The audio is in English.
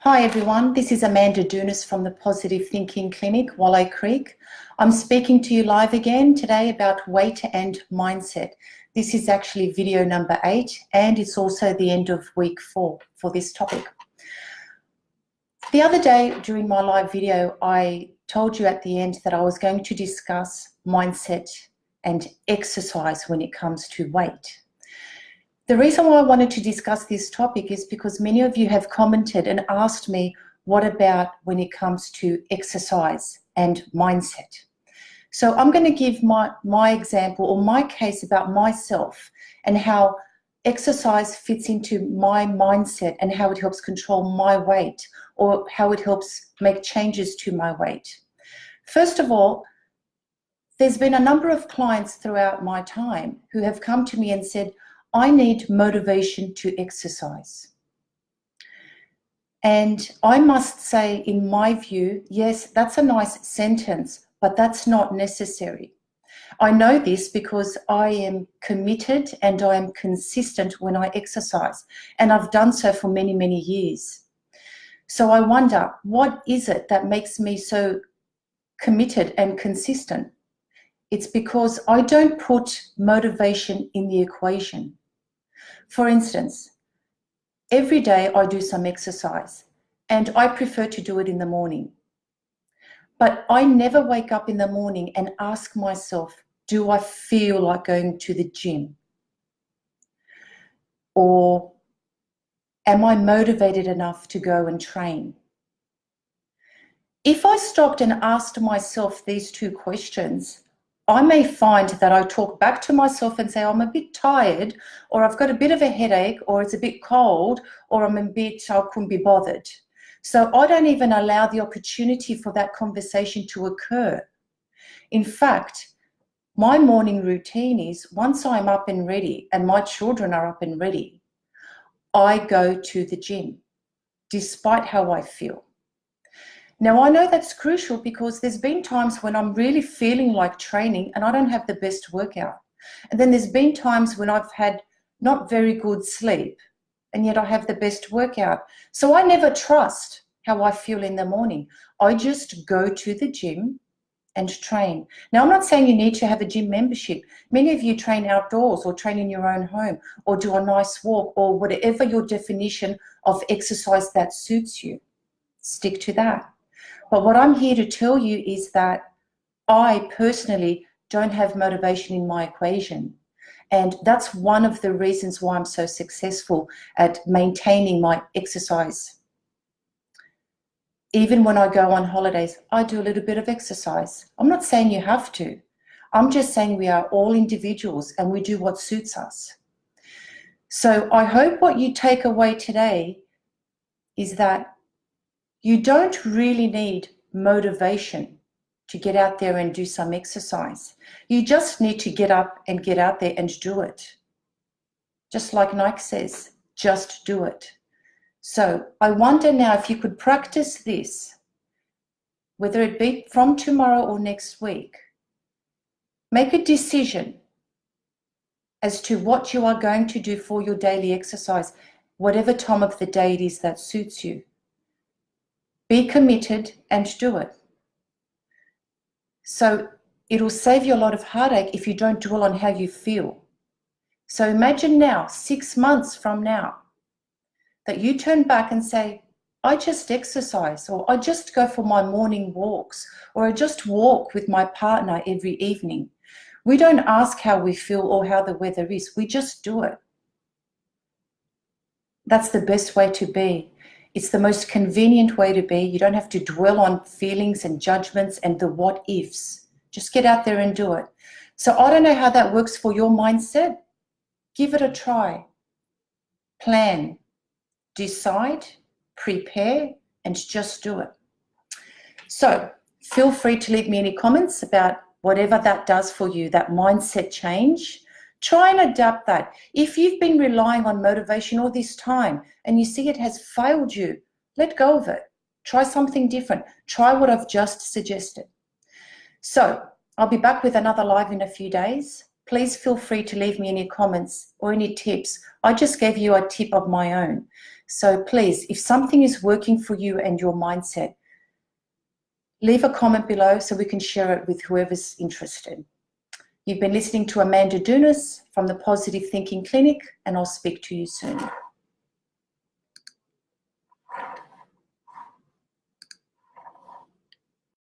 Hi everyone, this is Dounis from the Positive Thinking Clinic, Wolli Creek. I'm speaking to you live again today about weight and mindset. This is actually video number 8 and it's also the end of week 4 for this topic. The other day during my live video, I told you at the end that I was going to discuss mindset and exercise when it comes to weight. The reason why I wanted to discuss this topic is because many of you have commented and asked me, what about when it comes to exercise and mindset? So I'm going to give my example or my case about myself and how exercise fits into my mindset and how it helps control my weight or how it helps make changes to my weight. First of all, there's been a number of clients throughout my time who have come to me and said, I need motivation to exercise. And I must say, in my view, yes, that's a nice sentence, but that's not necessary. I know this because I am committed and I am consistent when I exercise, and I've done so for many, many years. So I wonder, what is it that makes me so committed and consistent? It's because I don't put motivation in the equation. For instance, every day I do some exercise and I prefer to do it in the morning. But I never wake up in the morning and ask myself, do I feel like going to the gym? Or am I motivated enough to go and train? If I stopped and asked myself these two questions, I may find that I talk back to myself and say, I'm a bit tired, or I've got a bit of a headache, or it's a bit cold, or I couldn't be bothered. So I don't even allow the opportunity for that conversation to occur. In fact, my morning routine is once I'm up and ready and my children are up and ready, I go to the gym, despite how I feel. Now, I know that's crucial because there's been times when I'm really feeling like training and I don't have the best workout. And then there's been times when I've had not very good sleep and yet I have the best workout. So I never trust how I feel in the morning. I just go to the gym and train. Now, I'm not saying you need to have a gym membership. Many of you train outdoors or train in your own home or do a nice walk or whatever your definition of exercise that suits you. Stick to that. But what I'm here to tell you is that I personally don't have motivation in my equation. And that's one of the reasons why I'm so successful at maintaining my exercise. Even when I go on holidays, I do a little bit of exercise. I'm not saying you have to. I'm just saying we are all individuals and we do what suits us. So I hope what you take away today is that you don't really need motivation to get out there and do some exercise. You just need to get up and get out there and do it. Just like Nike says, just do it. So I wonder now if you could practice this, whether it be from tomorrow or next week. Make a decision as to what you are going to do for your daily exercise, whatever time of the day it is that suits you. Be committed and do it. So it'll save you a lot of heartache if you don't dwell on how you feel. So imagine now, 6 months from now, that you turn back and say, I just exercise, or I just go for my morning walks, or I just walk with my partner every evening. We don't ask how we feel or how the weather is. We just do it. That's the best way to be. It's the most convenient way to be. You don't have to dwell on feelings and judgments and the what ifs. Just get out there and do it. So I don't know how that works for your mindset. Give it a try. Plan, decide, prepare, and just do it. So feel free to leave me any comments about whatever that does for you, that mindset change. Try and adapt that. If you've been relying on motivation all this time and you see it has failed you, let go of it. Try something different. Try what I've just suggested. So I'll be back with another live in a few days. please feel free to leave me any comments or any tips. I just gave you a tip of my own. So please, if something is working for you and your mindset, leave a comment below so we can share it with whoever's interested. You've been listening to Amanda Dounis from the Positive Thinking Clinic, and I'll speak to you soon.